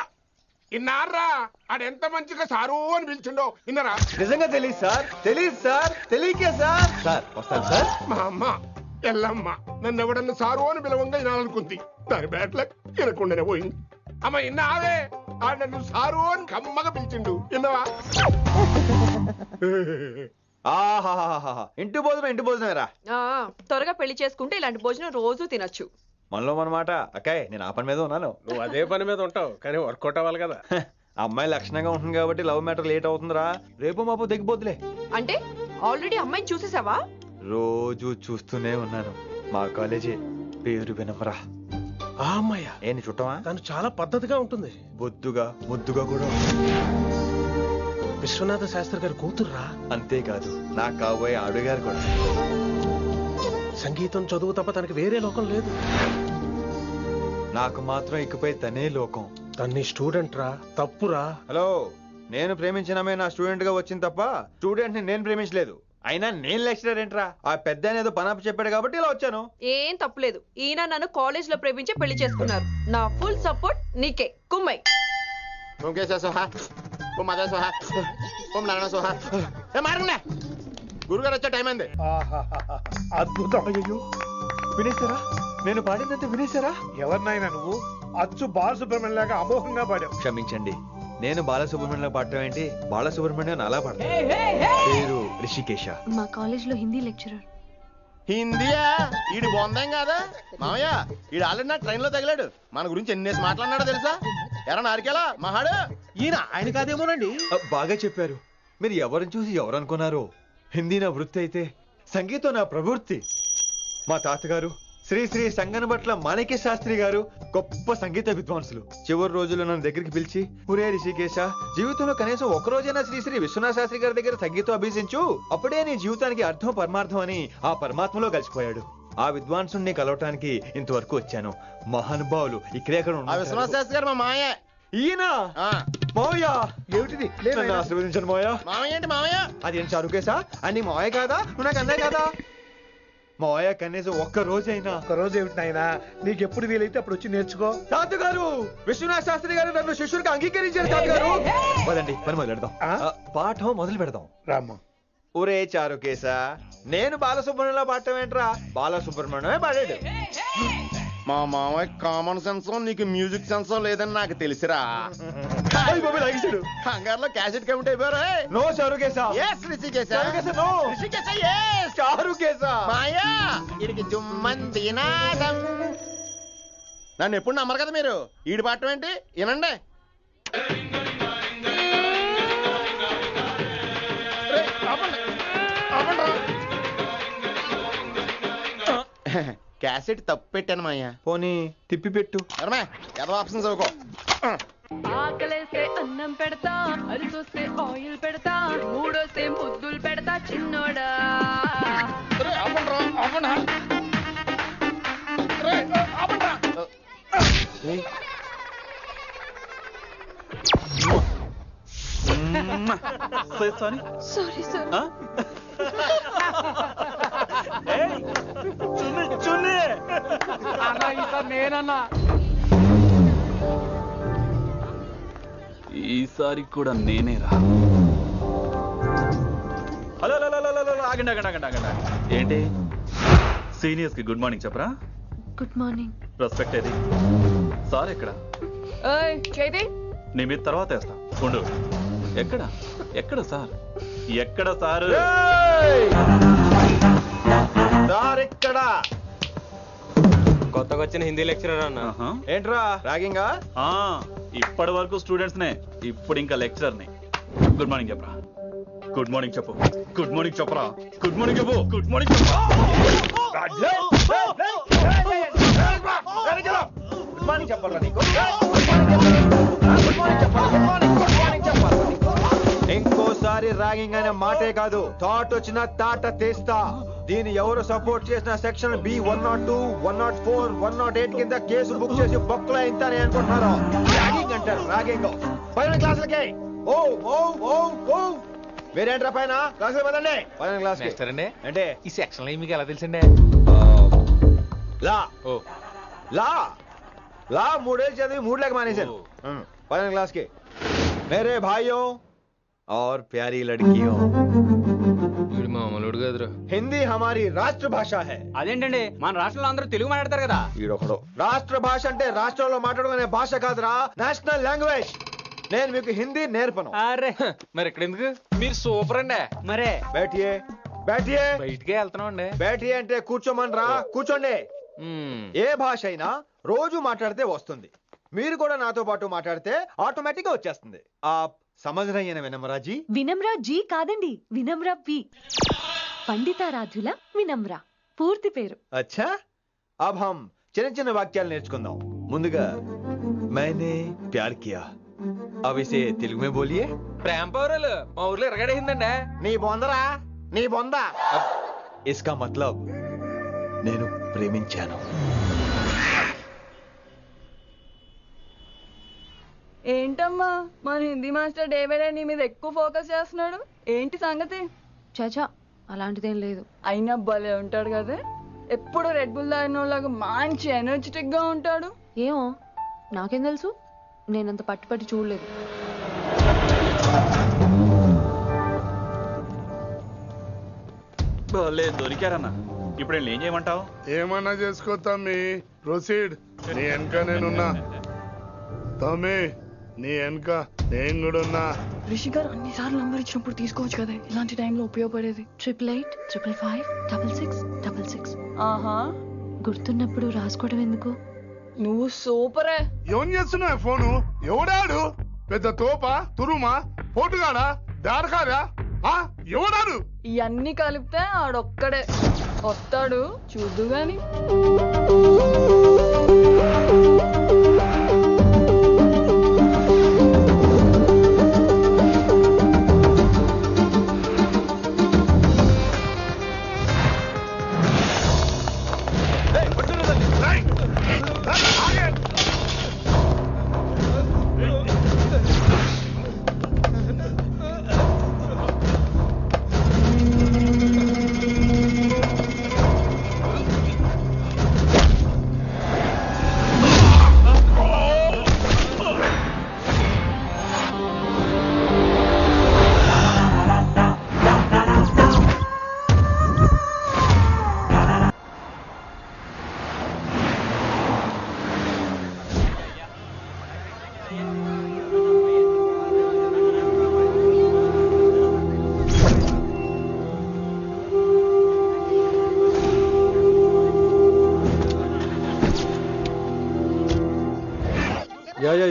Speaker 14: ఇన్నారా ఆడెంత మంచిగా సారు అని పిలిచిండో ఇన్నరా?
Speaker 2: నిజంగా తెలియదు సార్, తెలియదు సార్, తెలియకే సార్. సార్ వస్తాను సార్.
Speaker 14: మా అమ్మ ఎల్లమ్మ నన్ను ఎవడన్నా సారు అని పిలవంగా వినాలనుకుంది. దాని బ్యాట్లక్ వినకుండానే పోయింది. అమ్మ ఇన్నావే, ఆడ నన్ను సారు అని కమ్మగా పిలిచిండు. విన్నవా?
Speaker 2: ఆహాహాహా, ఇంటి భోజనమేరా.
Speaker 16: త్వరగా పెళ్లి చేసుకుంటే ఇలాంటి భోజనం రోజు తినొచ్చు.
Speaker 2: మనలో మనమాట. అక్కాయ్ నేను ఆ పని మీద ఉన్నాను.
Speaker 7: నువ్వు అదే పని మీద ఉంటావు, కానీ వర్కౌట్ అవ్వాలి కదా.
Speaker 2: అమ్మాయి లక్షణంగా ఉంటుంది కాబట్టి లవ్ మ్యాటర్ లేట్ అవుతుందిరా. రేపు మాపు దిగిపోతులే.
Speaker 16: అంటే ఆల్రెడీ అమ్మాయిని చూసేసావా?
Speaker 2: రోజు చూస్తూనే ఉన్నాను. మా కాలేజీ పేరు వినమరా.
Speaker 7: ఆ అమ్మాయ
Speaker 2: ఏంటి చుట్టమా?
Speaker 7: తను చాలా పద్ధతిగా ఉంటుంది,
Speaker 2: బొద్దుగా ముద్దుగా కూడా.
Speaker 7: విశ్వనాథ శాస్త్రి గారి కూతుర్రా.
Speaker 2: అంతేకాదు నా కాబోయే ఆడుగారు కూడా.
Speaker 7: సంగీతం చదువు తప్ప తనకి వేరే లోకం లేదు.
Speaker 2: నాకు మాత్రం ఇకపై తనే లోకం.
Speaker 7: తన్ని స్టూడెంట్ రా, తప్పురా.
Speaker 2: హలో, నేను ప్రేమించిన అమ్మాయి నా స్టూడెంట్ గా వచ్చింది తప్ప స్టూడెంట్ ని నేను ప్రేమించలేదు. అయినా నేను లెక్చరర్ ఏంట్రా? ఆ పెద్ద ఏదో పనాపు చెప్పాడు కాబట్టి ఇలా వచ్చాను.
Speaker 16: ఏం తప్పులేదు. ఈయన నన్ను కాలేజ్ లో ప్రేమించి పెళ్లి చేసుకున్నారు. నా ఫుల్ సపోర్ట్ నీకే. కుమ్మై
Speaker 4: గురుగారు వచ్చే టైం అయింది.
Speaker 10: అద్భుతం.
Speaker 2: అయ్యో వినేశారా? నేను పాడిందంటే వినేశారా?
Speaker 10: ఎవరినైనా నువ్వు అచ్చు బాలసుబ్రహ్మణ్యం లాగా అమోఘంగా పాడావు.
Speaker 2: క్షమించండి, నేను బాలసుబ్రహ్మణ్యంలో పాడటం ఏంటి, బాలసుబ్రహ్మణ్యం అలా పాడతాను. పేరు రిషికేశ.
Speaker 3: మా కాలేజ్ లో హిందీ లెక్చరర్.
Speaker 4: హిందీయా? ఈడు బొందేం కాదా మామయ్య? ఈడు ఆల్రెడీ నా ట్రైన్ లో తగిలాడు. మన గురించి ఎన్నేసి మాట్లాడినాడో తెలుసా? ఎరా నారికేలా మహాడు
Speaker 5: ఈయన ఆయన కాదేమోనండి.
Speaker 2: బాగా చెప్పారు. మీరు ఎవరిని చూసి ఎవరు అనుకున్నారు? హిందీ నా వృత్తి అయితే సంగీతం నా ప్రవృత్తి. మా తాతగారు శ్రీ శ్రీ సంగనబట్ల మాణిక్య శాస్త్రి గారు గొప్ప సంగీత విద్వాంసులు. చివరి రోజుల్లో నన్ను దగ్గరికి పిలిచి, ఒరే రిషికేశ, జీవితంలో కనీసం ఒక్కరోజైనా శ్రీ శ్రీ విశ్వనాథ శాస్త్రి గారి దగ్గర సంగీతం అభ్యసించు, అప్పుడే నీ జీవితానికి అర్థం పరమార్థం అని ఆ పరమాత్మలో కలిసిపోయాడు. ఆ విద్వాంసుని కలవటానికి ఇంతవరకు వచ్చాను. మహానుభావులు ఇక్కడే
Speaker 4: విశ్వనాథ శాస్త్రి గారు మా మాయ.
Speaker 2: ఈయన మావయ్య.
Speaker 10: ఏమిటిది?
Speaker 2: నన్ను ఆశీర్వదించండి మావయ్య.
Speaker 4: మామయ్య ఏంటి మామయ్య?
Speaker 2: అదేం చారుకేశా? అని మావయ్య కాదా? నువ్వు నాకు అన్నయ్య కాదా? మావయ్య కనీసం ఒక్క రోజైనా.
Speaker 10: ఒక్క రోజు ఏమిటి నాయనా? నీకు ఎప్పుడు వీలైతే అప్పుడు వచ్చి నేర్చుకో.
Speaker 2: తాతగారు, విశ్వనాథ శాస్త్రి గారు నన్ను శిష్యుడికి అంగీకరించారు. తాతగారు పదండి, పని మొదలు పెడదాం. పాఠం మొదలు పెడదాం.
Speaker 10: రామ్మ.
Speaker 2: ఒరే చారుకేశా, నేను బాలసుబ్రహ్మణ్యంలో పాడటం ఏంట్రా? బాలసుబ్రహ్మణ్యమే పాడాడు.
Speaker 4: మా మామయ్య కామన్ సెన్స్ నీకు మ్యూజిక్ సెన్స్ లేదని నాకు తెలిసిరా. కంగారులో క్యాసెట్ కమిట్ అయిపోయారు.
Speaker 2: నో చారుకేశా.
Speaker 4: yes రిషికేశ.
Speaker 2: నో
Speaker 4: రిషికేశ yes.
Speaker 2: చారుకేశా.
Speaker 4: మాయా ఇడికి జుమ్మంది నాదం. నన్ను ఎప్పుడు నమ్మరు కదా మీరు. ఈడి పాడటం ఏంటి వినండి. క్యాసెట్ తప్పు పెట్టాను మాయ్యా.
Speaker 2: పోనీ తిప్పి పెట్టు.
Speaker 4: ఏదో ఆప్షన్ చదువుకో.
Speaker 8: ఆకలేస్తే అన్నం పెడతా, అరిసొస్తే ఆయిల్ పెడతా, మూడోస్తే ముద్దులు పెడతా చిన్నోడా.
Speaker 16: Sorry sir.
Speaker 12: నేనన్నా ఈసారి కూడా నేనేరా. హలో ఆగండి ఆగండి ఆగండి ఆగండి. ఏంటి సీనియర్స్ కి గుడ్ మార్నింగ్ చెప్పరా?
Speaker 3: Good morning.
Speaker 12: రెస్పెక్ట్ ఏది? సార్ ఎక్కడ?
Speaker 16: చేతి
Speaker 12: నీ మీద తర్వాత వేస్తా ఉండు. ఎక్కడ ఎక్కడ సార్? ఎక్కడ సార్?
Speaker 2: సార్ ఎక్కడ?
Speaker 9: కొత్తగా వచ్చిన హిందీ లెక్చరర్ అన్న.
Speaker 2: ఏంట్రా ర్యాగింగా?
Speaker 12: ఇప్పటి వరకు స్టూడెంట్స్ నే, ఇప్పుడు ఇంకా లెక్చరర్ ని. గుడ్ మార్నింగ్ చెప్పరా. గుడ్ మార్నింగ్ చెప్పు. గుడ్ మార్నింగ్ చెప్పరా. గుడ్ మార్నింగ్ చెప్పు. గుడ్ మార్నింగ్ చెప్పు.
Speaker 2: గుడ్ మార్నింగ్ చెప్పాలా నీకు? ఇంకోసారి ర్యాగింగ్ అనే మాటే కాదు, థాట్ వచ్చిన తాట తీస్తా. దీన్ని ఎవరు సపోర్ట్ చేసిన సెక్షన్ బి 102, 104, 108 కింద కేసు బుక్ చేసి బొక్కలో ఇంతనే అనుకుంటున్నారు. ర్యాగింగ్ అంటారు ర్యాగింగ్. పైన క్లాసులకి ఓ ఓ ఓ ఓ మీరేంట్రా పైన క్లాసులు పదండి. పైన క్లాస్ అంటే
Speaker 13: ఈ సెక్షన్ మీకు ఎలా తెలుసండి?
Speaker 2: లా లా లా 3 ఏళ్ళు చదివి 3 లేక మానేశాను. పైన క్లాస్ కి मेरे भाइयों और प्यारी लड़कियों,
Speaker 13: మామూలుడు కదరా.
Speaker 2: హిందీ हमारी రాష్ట్ర భాష है.
Speaker 13: అదేంటండి, మన రాష్ట్రంలో అందరూ తెలుగు మాట్లాడతారు కదా.
Speaker 2: ఈడొకడు రాష్ట్ర భాష అంటే రాష్ట్రంలో మాట్లాడుకునే భాష కాదురా, నేషనల్ లాంగ్వేజ్. నేను మీకు హిందీ నేర్పను.
Speaker 13: అరే మరి ఇక్కడ ఎందుకు? మీరు సూపర్ అండి. మరే
Speaker 2: బైఠియే బైఠియే.
Speaker 13: బయటికే వెళ్తున్నాం అండి.
Speaker 2: బైఠియే అంటే కూర్చోమనరా. కూర్చోండి. ఏ భాష అయినా రోజు మాట్లాడితే వస్తుంది. మీరు కూడా నాతో పాటు మాట్లాడితే ఆటోమేటిక్ గా వచ్చేస్తుంది. సమझ रही है विनम्रा जी?
Speaker 17: వినమ్రా జీ కాదండి, వినమ్రా పి. పండితారాధ్యుల వినమ్రా పూర్తి పేరు.
Speaker 2: अच्छा, अब हम చిన్న చిన్న వాక్యాలు నేర్చుకుందాం. ముందుగా मैंने प्यार किया. अब इसे తెలుగు में बोलिए.
Speaker 13: ప్రేమ పౌరులు మా ఊర్లో ఎరగడేసిందండి.
Speaker 4: నీ బొందరా, నీ బొందా.
Speaker 2: इसका मतलब నేను ప్రేమించాను.
Speaker 16: ఏంటి
Speaker 8: ఏంటమ్మా మన Hindi master day by day నీ మీద ఎక్కువ ఫోకస్ చేస్తున్నాడు, ఏంటి సంగతి?
Speaker 16: చాచా అలాంటిదేం లేదు.
Speaker 8: అయినా భలే ఉంటాడు కదా, ఎప్పుడు రెడ్ బుల్ తాగినోళ్ళగా మంచి ఎనర్జెటిక్ గా ఉంటాడు.
Speaker 16: ఏమో నాకేం తెలుసు, నేనంత పట్టి చూడలేదు.
Speaker 12: దొరికారన్నా, ఇప్పుడు ఏం చేయమంటావు?
Speaker 11: ఏమన్నా చేసుకో తమ్మి, ప్రొసీడ్. నీ వెనక నేనున్నా తమ్మి, నీ వెనక నేను కూడా ఉన్నా.
Speaker 8: రిషి గారు అన్నిసార్లు నంబర్ ఇచ్చినప్పుడు తీసుకోవచ్చు కదా, ఇలాంటి టైంలో ఉపయోగపడేది.
Speaker 16: 8885556666.
Speaker 8: ఆహా,
Speaker 16: గుర్తున్నప్పుడు రాసుకోవడం ఎందుకు?
Speaker 8: నువ్వు సూపరే.
Speaker 11: ఏం చేస్తున్నావు ఫోను? ఎవడాడు? పెద్ద తోపా, తురుమా, పోటుగాడా, దారకారా? ఎవడాడు?
Speaker 8: ఇవన్నీ కలిపితే ఆడొక్కడే వస్తాడు, చూద్దు గాని.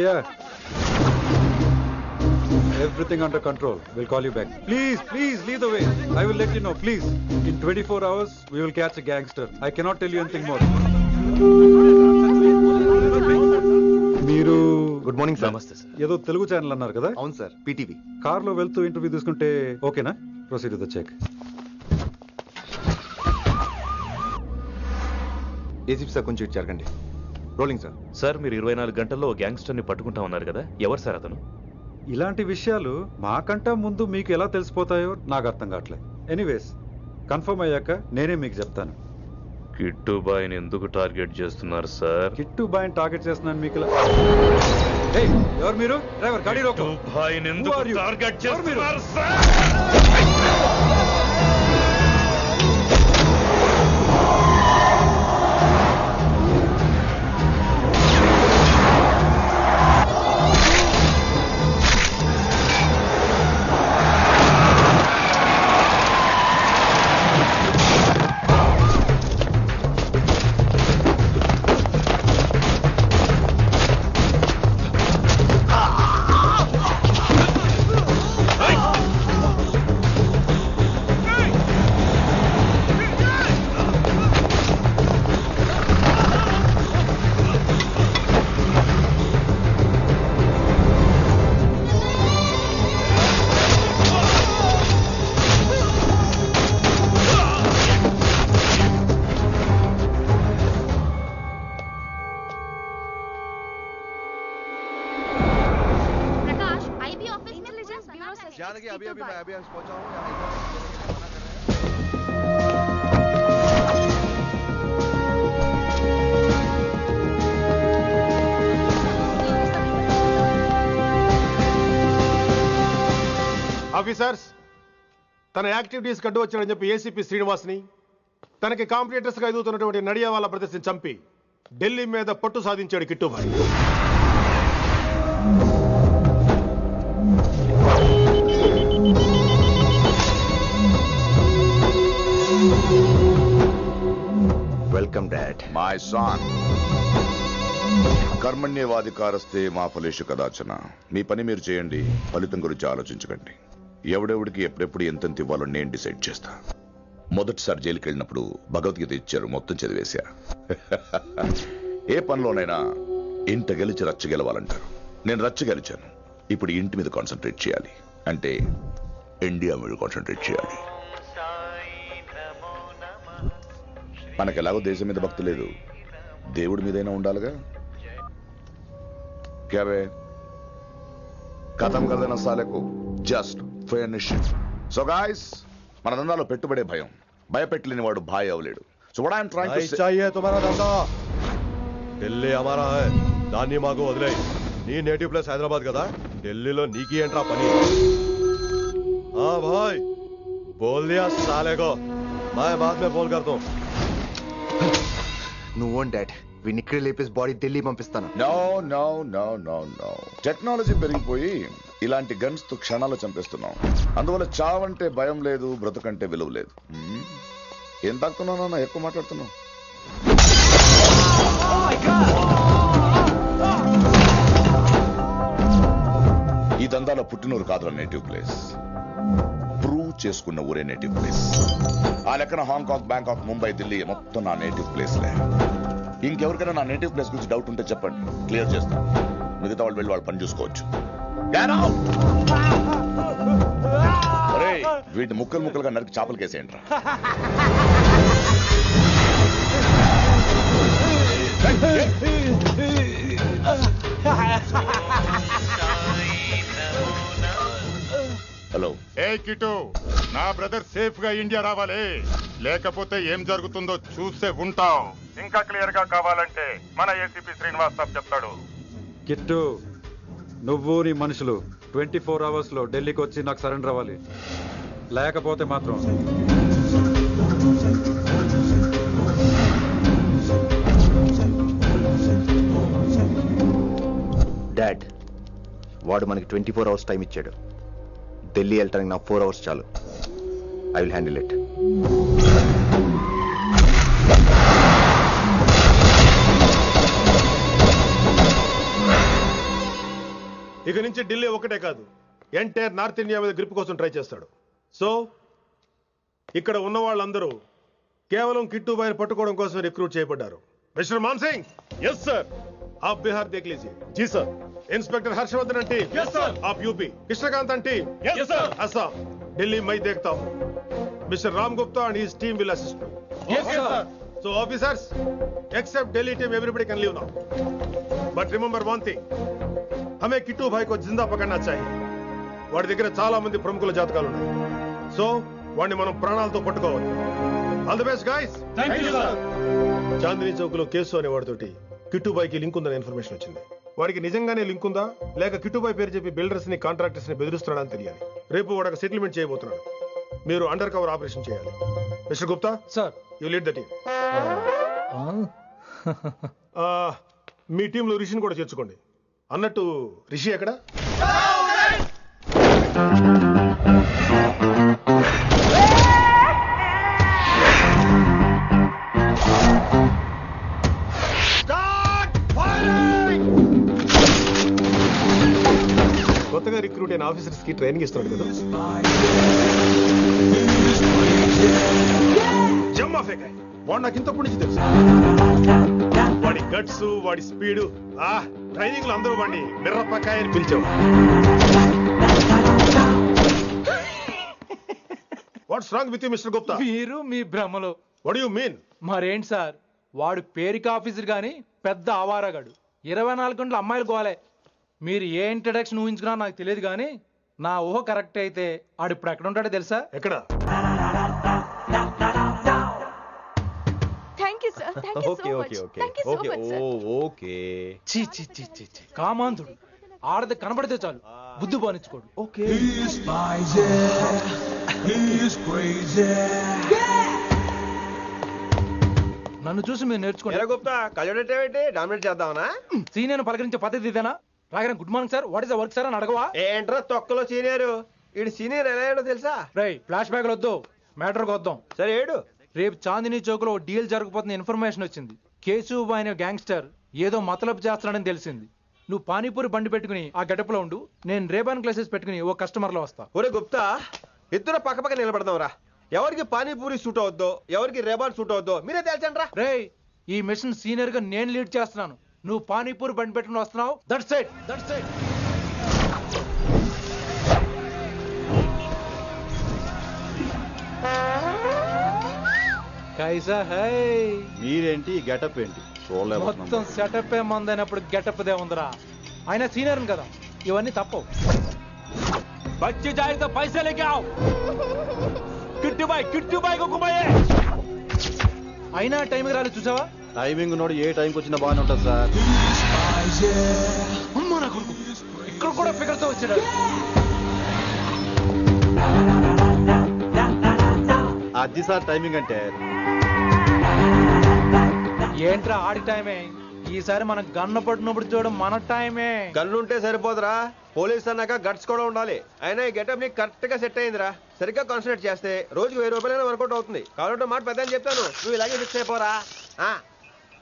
Speaker 18: Yeah. Everything under control. We'll call you back. Please, lead the way. I will let you know, please. In 24 hours, we will catch a gangster. I cannot tell you anything more. మీరు good morning sir. నమస్తే sir. ఏదో Telugu channel అన్నారు కదా? అవును sir, PTV. కార్లో వెళ్తూ interview తీసుకుంటే ఓకేనా? Proceed with the check.
Speaker 19: ACP sir కొంచెం ఇటు జరగండి. Rolling sir.
Speaker 20: సార్ మీరు 24 గంటల్లో గ్యాంగ్స్టర్ని పట్టుకుంటా ఉన్నారు కదా, ఎవరు సార్ అతను?
Speaker 18: ఇలాంటి విషయాలు మాకంటా ముందు మీకు ఎలా తెలిసిపోతాయో నాకు అర్థం కావట్లేదు. ఎనీవేస్ కన్ఫర్మ్ అయ్యాక నేనే మీకు చెప్తాను.
Speaker 20: కిట్టుబాయిని ఎందుకు టార్గెట్ చేస్తున్నారు సార్?
Speaker 18: కిట్టుబాయిని టార్గెట్ చేస్తున్నాను మీకు ఇలా. ఎవరు మీరు? డ్రైవర్ గాడి రోకో.
Speaker 20: కిట్టుబాయిని ఎందుకు టార్గెట్ చేస్తున్నారు సార్?
Speaker 21: ఆఫీసర్స్, తన యాక్టివిటీస్ కడ్డు వచ్చాడని చెప్పి ఏసీపీ శ్రీనివాస్ని, తనకి కాంపిటేటర్స్ గా ఎదుగుతున్నటువంటి నడియావాలా బ్రదర్స్ని చంపి ఢిల్లీ మీద పట్టు సాధించాడు Kittubhai.
Speaker 22: Welcome dad. My son. కర్మణ్యవాధికారస్తే మా ఫలేషు కదాచన. మీ పని మీరు చేయండి, ఫలితం గురించి ఆలోచించకండి. ఎవడెవడికి ఎప్పుడెప్పుడు ఎంతెంత ఇవ్వాలో నేను డిసైడ్ చేస్తా. మొదటిసారి జైలుకి వెళ్ళినప్పుడు భగవద్గీత ఇచ్చారు, మొత్తం చదివేశా. ఏ పనిలోనైనా ఇంట గెలిచి రచ్చ గెలవాలంటారు. నేను రచ్చ గెలిచాను. ఇప్పుడు ఇంటి మీద కాన్సన్ట్రేట్ చేయాలి, అంటే ఇండియా మీద కాన్సన్ట్రేట్ చేయాలి. మనకెలాగో దేశం మీద భక్తి లేదు, దేవుడి మీదైనా ఉండాలిగా. క్యాబే కథం కదన సాలకు జస్ట్ ఫినిషింగ్. సో గాయ్స్, మన దందాలో పెట్టుబడే భయం, భయపెట్టలేని వాడు భాయ్ అవలేడు. So what I'm trying to say,
Speaker 1: चाहिए तुम्हारा धंधा, ఢిల్లీ हमारा है, దాన్ని మాకు వదిలేయ్. నీ నేటివ్ ప్లేస్ హైదరాబాద్ కదా, ఢిల్లీలో నీకి ఏంట్రా పని? हाँ भाई बोल दिया साले को, मैं बाद में फोन करता हूँ.
Speaker 19: నువ్వు డాడ్ వీడిని ఇక్కడ లేపేసి బాడీ ఢిల్లీ పంపిస్తాను.
Speaker 22: No no no no no, technology పెరిగిపోయి ఇలాంటి గన్స్ తో క్షణాలు చంపేస్తున్నాం. అందువల్ల చావంటే భయం లేదు, బ్రతుకంటే విలువ లేదు. ఏం తాకుతున్నావు, ఎక్కువ మాట్లాడుతున్నావు. ఈ దందాలో పుట్టినూరు కాదురా నేటివ్ ప్లేస్, ప్రూవ్ చేసుకున్న ఊరే నేటివ్ ప్లేస్. ఆ లెక్కన హాంకాంగ్, బ్యాంకాక్, ముంబై, ఢిల్లీ మొత్తం నా నేటివ్ ప్లేస్లే. ఇంకెవరికైనా నా నేటివ్ ప్లేస్ గురించి డౌట్ ఉంటే చెప్పండి, క్లియర్ చేస్తాను. మిగతా వాళ్ళు వెళ్ళి వాళ్ళు పని చూసుకోవచ్చు. వీటిని ముక్కలు ముక్కలుగా నరికి చేపలు కేసేయండి రా. హలో.
Speaker 15: ఏ కిటు, నా బ్రదర్ సేఫ్ గా ఇండియా రావాలి, లేకపోతే ఏం జరుగుతుందో చూస్తే ఉంటాం. ఇంకా క్లియర్ గా కావాలంటే మన ఏసీపీ శ్రీనివాస్ సాబ్ చెప్తాడు.
Speaker 18: కిట్టు, నువ్వు నీ మనుషులు 24 hours లో ఢిల్లీకి వచ్చి నాకు సరెండర్ అవ్వాలి, లేకపోతే మాత్రం
Speaker 19: డాడ్, వాడు మనకి 24 hours టైం ఇచ్చాడు. ఢిల్లీ వెళ్ళటానికి నాకు 4 hours చాలు. I will handle it.
Speaker 21: ఇక నుంచి ఢిల్లీ ఒకటే కాదు, ఎంటైర్ నార్త్ ఇండియా మీద గ్రిప్ కోసం ట్రై చేస్తాడు. సో ఇక్కడ ఉన్న వాళ్ళందరూ కేవలం కిట్టుబాయిని పట్టుకోవడం కోసం రిక్రూట్ చేయబడ్డారు. Mister Man Singh. Yes sir. आप बिहार देख लीजिए. जी sir. Inspector Harshvardhan team. Yes sir. आप UP. Krishnakant team. Yes sir. Assam. Delhi मैं देखता हूँ. Mister Ram Gupta and his team will assist me. Yes sir. So officers, except Delhi team, everybody can leave now. But remember one thing. हमें किट्टू भाई को जिंदा पकड़ना चाहिए. వాడి దగ్గర చాలా మంది ప్రముఖుల జాతకాలు ఉన్నాయి. సో వాడిని మనం ప్రాణాలతో పట్టుకోవాలి. All the best guys. Thank you sir. Chandni Chowk లో కేసు అనే వాడితోటి కిట్టుబాయికి లింక్ ఉందని ఇన్ఫర్మేషన్ వచ్చింది. వాడికి నిజంగానే లింక్ ఉందా లేక కిట్టుబాయి పేరు చెప్పి బిల్డర్స్ ని కాంట్రాక్టర్స్ ని బెదిరిస్తున్నాడని తెలియాలి. రేపు వాడు ఒక సెటిల్మెంట్ చేయబోతున్నాడు. మీరు అండర్ కవర్ ఆపరేషన్ చేయాలి. Mister Gupta sir, you lead the team. మీ టీంలో రిషిని కూడా చేర్చుకోండి. అన్నట్టు రిషి ఎక్కడ? కొత్తగా రిక్రూట్ అయిన ఆఫీసర్స్ కి ట్రైనింగ్ ఇస్తున్నాడు కదా. జమ్మా ఫేకాయ్. వాడు నాకు ఇంతప్పటి నుంచి తెలుసు. వాడి గట్స్, వాడి స్పీడ్, ట్రైనింగ్ లో అందరూ వాడిని మిర్రపకాయ అని పిలిచావు. What's wrong with you mister Gupta?
Speaker 6: మీరు మీ భ్రమలో.
Speaker 21: What you mean?
Speaker 6: మరేంటి సార్, వాడు పేరుకి ఆఫీసర్ గాని పెద్ద ఆవారగాడు. 24 గంటలు అమ్మాయిలు గోలే. మీరు ఏ ఇంట్రడక్షన్ ఊహించుకున్నా నాకు తెలియదు కానీ నా ఊహ కరెక్ట్ అయితే ఆడు ఇప్పుడు ఎక్కడ ఉంటాడో తెలుసా?
Speaker 21: ఎక్కడ?
Speaker 6: కామాంధుడు. ఆడది కనబడితే చాలు బుద్ధి బానించుకోడు. నన్ను చూసి మీరు నేర్చుకోండి. సీనియర్ పలకరించే పద్ధతి ఇదేనా? రాగానే good morning sir, what is the work sir అని అడగవా?
Speaker 2: ఏంట్రా తొక్కలో సీనియర్? ఈడు సీనియర్ ఎలా ఏడో తెలుసా?
Speaker 6: రై ఫ్లాష్ బ్యాక్ వద్దు, మ్యాటర్ వద్దాం.
Speaker 2: సరే ఏడు.
Speaker 6: రేపు చాందినీ చౌక్ లో డీల్ జరగబోతున్న ఇన్ఫర్మేషన్ వచ్చింది. కేశూబాయ్ అనే గ్యాంగ్స్టర్ ఏదో మతలబు చేస్తున్నాడని తెలిసింది. నువ్వు పానీపూరి బండి పెట్టుకుని ఆ గడపలో ఉండు, నేను రేబాన్ క్లాసెస్ పెట్టుకుని ఓ కస్టమర్ లో వస్తా.
Speaker 2: ఒరే గుప్తా, ఇద్దరు పక్క పక్క నిలబడదాం రా. ఎవరికి పానీపూరి సూట్ అవుద్దో, ఎవరికి రేబాన్ సూట్ అవుద్దో మీరే తేల్చండి రా.
Speaker 6: రే, ఈ మిషన్ సీనియర్ గా నేను లీడ్ చేస్తున్నాను. నువ్వు పానీపూరి బండి పెట్టుకుని వస్తున్నావు. That's it, that's it. కైసా హై?
Speaker 18: మీరేంటి గెటప్ ఏంటి?
Speaker 6: మొత్తం సెటప్ ఏ మందైనప్పుడు గెటప్ దే ఉందిరా. ఆయన సీనియర్ కదా, ఇవన్నీ తప్పవు.
Speaker 12: बच्चे जाए तो पैसे लेके आओ किट्टू भाई को घुमाइए
Speaker 6: అయినా టైంకి రాలేదు చూసావా
Speaker 18: టైమింగ్ నోడు ఏ టైంకి వచ్చినా బాగానే ఉంటుంది సార్
Speaker 6: అమ్మా నా కొడుకు ఇక్కడ కూడా ఫిగర్ తో వచ్చాడు
Speaker 18: అది సార్ టైమింగ్ అంటే
Speaker 6: ఏంట్రా ఆడి టైమే ఈసారి మనం గన్ను పట్టినప్పుడు చూడడం మన టైమే
Speaker 2: గన్నుంటే సరిపోదురా పోలీస్ అన్నాక గట్స్ కూడా ఉండాలి అయినా ఈ గెటప్ నీకు కరెక్ట్ గా సెట్ అయిందిరా సరిగ్గా కాన్సన్ట్రేట్ చేస్తే రోజుకి 1000 రూపాయలైనా వర్కౌట్ అవుతుంది కాబట్టి మాట పెద్ద అని చెప్తాను నువ్వు ఇలాగే ఫిక్స్ అయిపోరా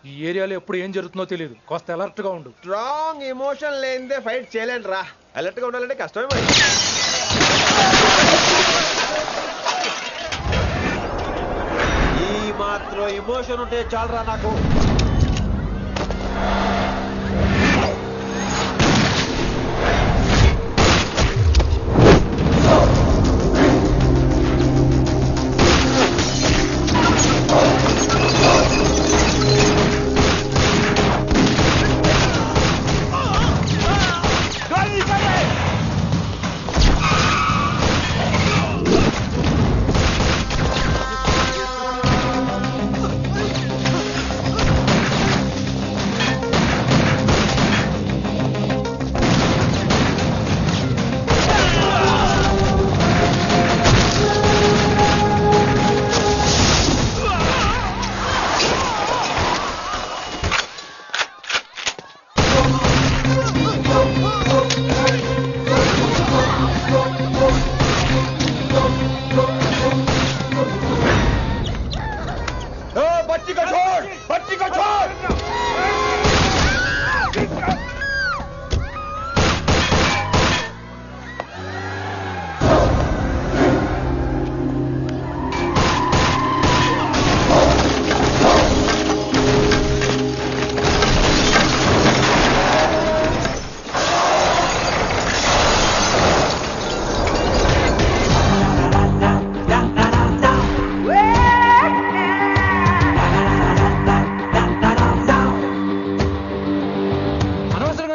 Speaker 6: ఈ ఏరియాలో ఎప్పుడు ఏం జరుగుతుందో తెలియదు కాస్త అలర్ట్ గా ఉండు
Speaker 2: స్ట్రాంగ్ ఎమోషన్ లేనిదే ఫైట్ చేయలేను రా అలర్ట్ గా ఉండాలంటే కష్టమే మరి ఈ మాత్రం ఎమోషన్ ఉంటే చాలరా నాకు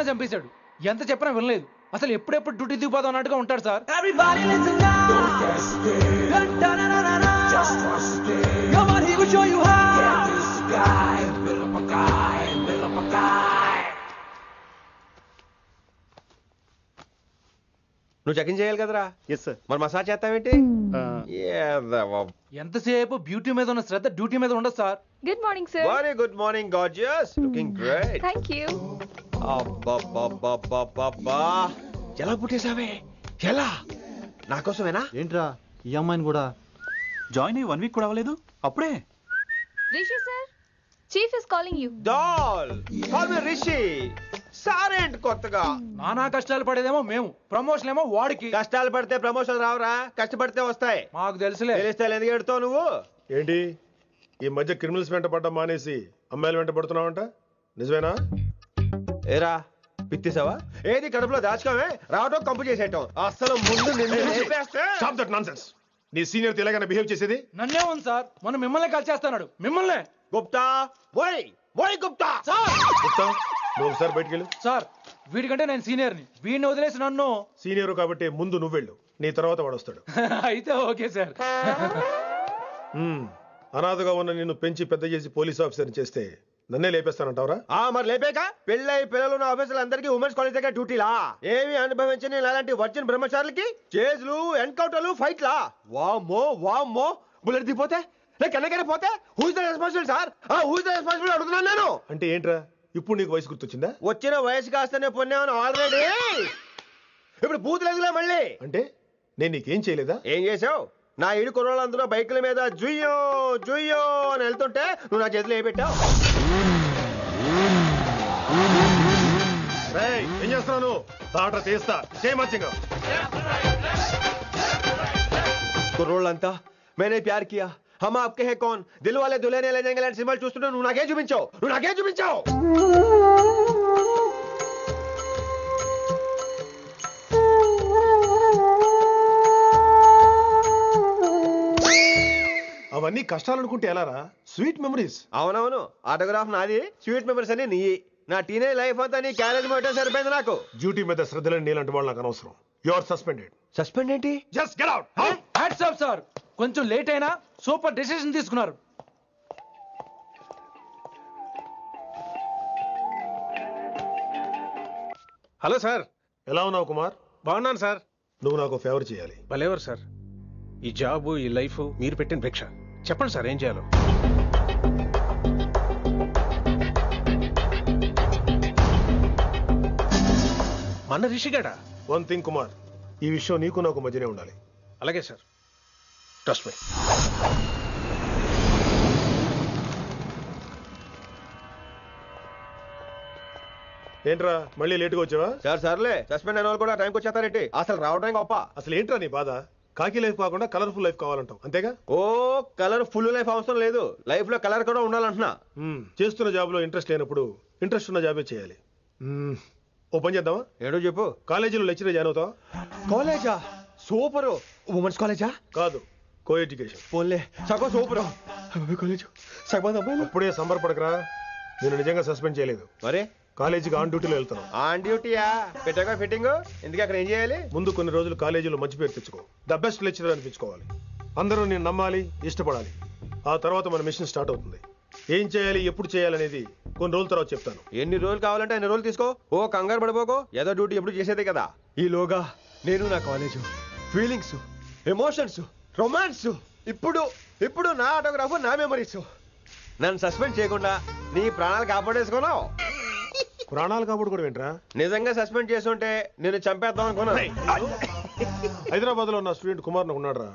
Speaker 6: చంపేశాడు ఎంత చెప్పినా వినలేదు అసలు ఎప్పుడెప్పుడు డ్యూటీ దిగిపోదాం అన్నట్టుగా ఉంటాడు సార్
Speaker 2: నువ్వు చెకింగ్ చేయాలి కదరా
Speaker 18: ఎస్ సార్
Speaker 2: మరి మసాజ్ చేస్తావేంటి
Speaker 6: ఎంతసేపు బ్యూటీ మీద ఉన్న శ్రద్ధ డ్యూటీ మీద ఉండదు sir
Speaker 3: good morning sir
Speaker 2: very good morning gorgeous looking great
Speaker 3: thank you
Speaker 2: అబ్బబ్బబ్బబ్బబ్బా ఎలా పుట్టేసావే ఎలా నా కోసమేనా
Speaker 18: ఏంట్రా ఈ అమ్మాయిని కూడా
Speaker 20: జాయిన్ అయ్యి 1 వీక్ కూడా అవ్వలేదు అప్పుడే
Speaker 3: Rishi sir chief is calling you
Speaker 2: doll call me Rishi సారేంటి కొత్తగా
Speaker 6: నానా కష్టాలు పడేదేమో మేము ప్రమోషన్ ఏమో వాడికి
Speaker 2: కష్టాలు పడితే ప్రమోషన్ రావురా కష్టపడితే వస్తాయి
Speaker 6: మాకు తెలుసులే
Speaker 2: తెలిస్తే ఎందుకు ఎడుతావు నువ్వు
Speaker 21: ఏంటి ఈ మధ్య క్రిమినల్స్ వెంట పడ్డం మానేసి అమ్మాయిలు వెంట పడుతున్నావంట నిజమేనా
Speaker 2: ఏరా పిత్తిసావా ఏది కడుపులో దాచుకోవే రావటం కంపు చేసేయటం అసలు ముందు
Speaker 21: స్టాప్ దట్ నాన్సెన్స్ నీ సీనియర్ ఎలాగైనా బిహేవ్ చేసేది
Speaker 6: నన్నే ఉంది సార్ మనం మిమ్మల్ని కాల్ చేస్తున్నాడు మిమ్మల్ని
Speaker 2: గుప్తా ఓయ్ ఓయ్ గుప్తా
Speaker 6: సార్
Speaker 21: గుప్తా నువ్వు ఒకసారి బయటికి వెళ్ళు
Speaker 6: సార్ వీడికంటే నేను సీనియర్ని వీడిని వదిలేసి నన్ను
Speaker 21: సీనియర్ కాబట్టి ముందు నువ్వు వెళ్ళు నీ తర్వాత వాడు వస్తాడు
Speaker 6: అయితే ఓకే సార్
Speaker 21: అనాథగా ఉన్న నిన్ను పెంచి పెద్ద చేసి పోలీస్ ఆఫీసర్ని చేస్తే నన్నే లేపేస్తానంటావరా
Speaker 2: మరి లేపాక పెళ్ళై పిల్లలు ఉన్న ఆఫీసులు అందరికీ ఉమెన్స్ కాలేజ్ దగ్గర డ్యూటీలా ఏమి అనుభవించని అలాంటి వర్జిన్ బ్రహ్మచారులకి చేజ్లు ఎన్కౌంటర్లు ఫైట్లా వామ్మో వామ్మో బుల్లెట్ దిగిపోతే లేక ఎన్నకైనా పోతే who's the responsible sir who's the responsible అడుగుతున్నాను నేను
Speaker 21: అంటే ఏంట్రా ఇప్పుడు నీకు వయసు గుర్తొచ్చిందా
Speaker 2: వచ్చిన వయసు కాస్తనే పొన్నాను ఆల్రెడీ ఇప్పుడు బూతులేదులే మళ్ళీ
Speaker 21: అంటే నేను నీకేం చేయలేదా
Speaker 2: ఏం చేసావు నా ఇడు కుర్రోళ్ళందరూ బైకుల మీద జుయ్యో జుయ్యో అని వెళ్తుంటే నువ్వు నా చేతిలో ఏ పెట్టావు
Speaker 21: ఏం చేస్తున్నాను తాట తీస్తా చేయమచ్చంగా
Speaker 2: కుర్రోళ్ళంతా मैंने प्यार किया हम आपके हैं कौन दिल वाले दुल्हने ले जाएंगे सिंबल చూస్తుంటే నువ్వు నాకే చూపించావు
Speaker 21: అవన్నీ కష్టాలు అనుకుంటే ఎలారా స్వీట్ మెమరీస్
Speaker 2: అవునవును ఆటోగ్రాఫ్ నాది స్వీట్ మెమరీస్ అని నీ నా టీనేజ్ లైఫ్ అంతా నీ క్యారేజ్ మొత్తం సరిపోయింది నాకు
Speaker 21: డ్యూటీ మీద శ్రద్ధలని నీలాంటి వాళ్ళు నాకు అనవసరం యు ఆర్ సస్పెండెడ్.
Speaker 2: సస్పెండ్ ఏంటి?
Speaker 21: Just get out.
Speaker 6: Hats off sir, కొంచెం లేట్ అయినా సూపర్ డెసిషన్ తీసుకున్నారు.
Speaker 21: హలో సార్, ఎలా ఉన్నావు కుమార్?
Speaker 7: బాగున్నాను సార్.
Speaker 21: నువ్వు నాకు ఫేవర్ చేయాలి.
Speaker 7: భలేవారు సార్. ఈ జాబు ఈ లైఫ్ మీరు పెట్టిన భిక్ష. చెప్పండి సార్ ఏం చేయాలో. మన రిషిగాడా?
Speaker 21: వన్ థింగ్ కుమార్, ఈ విషయం నీకు నాకు మధ్యనే ఉండాలి.
Speaker 7: అలాగే సార్, ట్రస్ట్ మీ.
Speaker 21: ఏంట్రా మళ్ళీ లేటుగా వచ్చావా?
Speaker 2: సర్లే, సస్పెండ్ అయిన వాళ్ళు కూడా టైంకి వచ్చేస్తారేంటి? అసలు రావడం గొప్ప.
Speaker 21: అసలు ఏంట్రా నీ బాధ? కాకి లైఫ్ కాకుండా కలర్ఫుల్ లైఫ్ కావాలంటావు, అంతేగా?
Speaker 2: ఓ కలర్ ఫుల్ లైఫ్ అవసరం లేదు, లైఫ్ లో కలర్ కూడా ఉండాలంటున్నా.
Speaker 21: చేస్తున్న జాబ్ లో ఇంట్రెస్ట్ లేనప్పుడు ఇంట్రెస్ట్ ఉన్న జాబే చేయాలి. ఓ పని చేద్దామా?
Speaker 2: ఏడో చెప్పు.
Speaker 21: కాలేజీలో లెక్చరర్ జాయిన్ అవుతావా?
Speaker 2: కాలేజా? సూపర్. ఉమెన్స్ కాలేజా?
Speaker 21: కాదు, కో ఎడ్యుకేషన్.
Speaker 2: పోన్లే, సగం సూపర్ కాలేజ్. సగం అబ్బాయిలు.
Speaker 21: అప్పుడే సంబరపడకరా, నేను నిజంగా సస్పెండ్ చేయలేదు.
Speaker 2: మరి
Speaker 21: కాలేజీకి ఆన్ డ్యూటీలో వెళ్తాను.
Speaker 2: ఆన్ డ్యూటీయా? పెట్టగా ఫిట్టింగ్ ఎందుకు? అక్కడ ఏం చేయాలి?
Speaker 21: ముందు కొన్ని రోజులు కాలేజీలో మంచి పేరు తెచ్చుకో, ద బెస్ట్ లెక్చరర్ అనిపించుకోవాలి. అందరూ నేను నమ్మాలి, ఇష్టపడాలి. ఆ తర్వాత మన మిషన్ స్టార్ట్ అవుతుంది. ఏం చేయాలి, ఎప్పుడు చేయాలనేది కొన్ని రోజుల తర్వాత చెప్తాను.
Speaker 2: ఎన్ని రోజులు కావాలంటే అన్ని రోజులు తీసుకో. ఓ కంగారు పడిపోకో, ఏదో డ్యూటీ ఎప్పుడు చేసేదే కదా. ఈలోగా నేను నా కాలేజు ఫీలింగ్స్, ఎమోషన్స్, రొమాన్స్, ఇప్పుడు నా ఆటోగ్రాఫ్, నా మెమరీస్. నన్ను సస్పెండ్ చేయకుండా నీ ప్రాణాలు కాపాడేసుకున్నావు.
Speaker 21: ప్రాణాలు కాపాడు కూడా ఏంట్రా?
Speaker 2: నిజంగా సస్పెండ్ చేస్తుంటే నేను చంపేద్దాం అనుకున్నా.
Speaker 21: హైదరాబాద్ లో నా స్టూడెంట్ కుమార్ ఉన్నాడు రా,